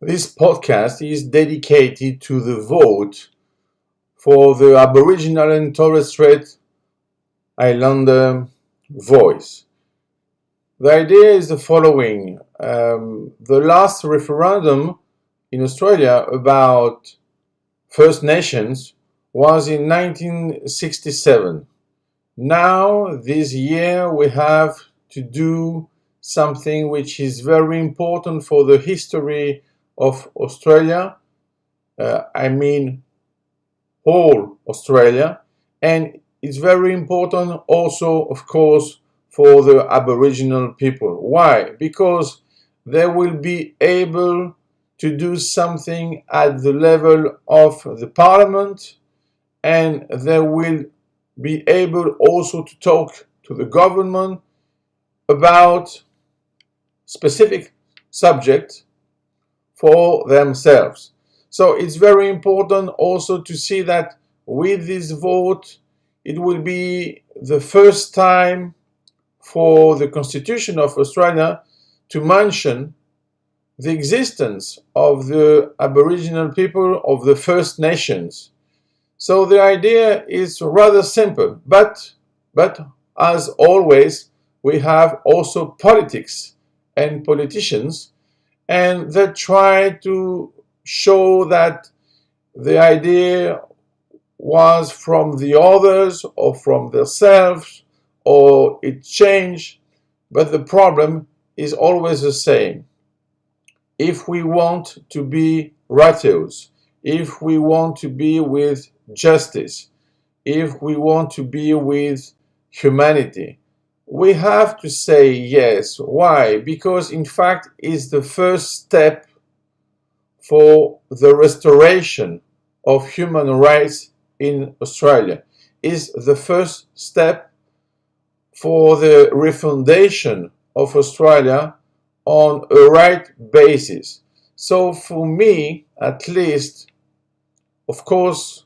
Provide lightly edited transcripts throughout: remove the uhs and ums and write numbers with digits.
This podcast is dedicated to the vote for the Aboriginal and Torres Strait Islander voice. The idea is the following. The last referendum in Australia about First Nations was in 1967. Now, this year, we have to do something which is very important for the history of Australia, whole Australia, and it's very important also, of course, for the Aboriginal people. Why? Because they will be able to do something at the level of the Parliament, and they will be able also to talk to the government about specific subjects for themselves. So it's very important also to see that with this vote, it will be the first time for the Constitution of Australia to mention the existence of the Aboriginal people of the First Nations. So the idea is rather simple, but as always, we have also politics and politicians, and they try to show that the idea was from the others or from themselves or it changed, but the problem is always the same. If we want to be righteous, if we want to be with justice, if we want to be with humanity, we have to say yes. Why? Because in fact it's the first step for the restoration of human rights in Australia. It's the first step for the refoundation of Australia on a right basis. So for me, at least, of course,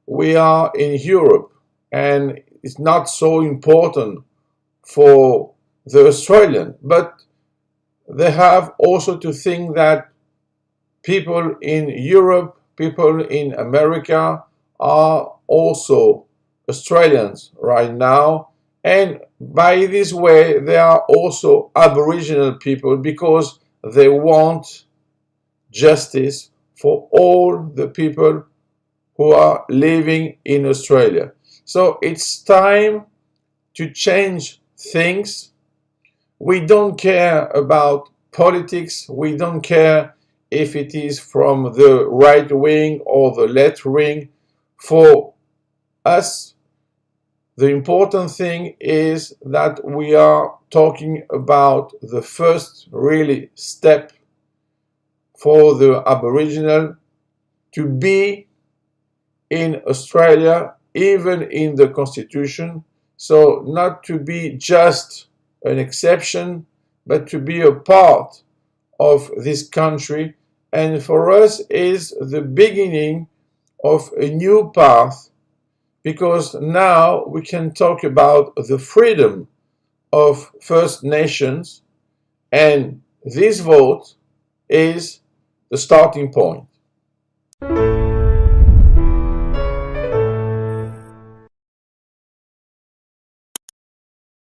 we are in Europe and it's not so important for the Australian, but they have also to think that people in Europe, people in America are also Australians right now, and by this way they are also Aboriginal people because they want justice for all the people who are living in Australia. So it's time to change things. We don't care about politics. We don't care if it is from the right wing or the left wing. For us, the important thing is that we are talking about the first really step for the Aboriginal to be in Australia, even in the Constitution. So not to be just an exception, but to be a part of this country. And for us is the beginning of a new path, because now we can talk about the freedom of First Nations, and this vote is the starting point.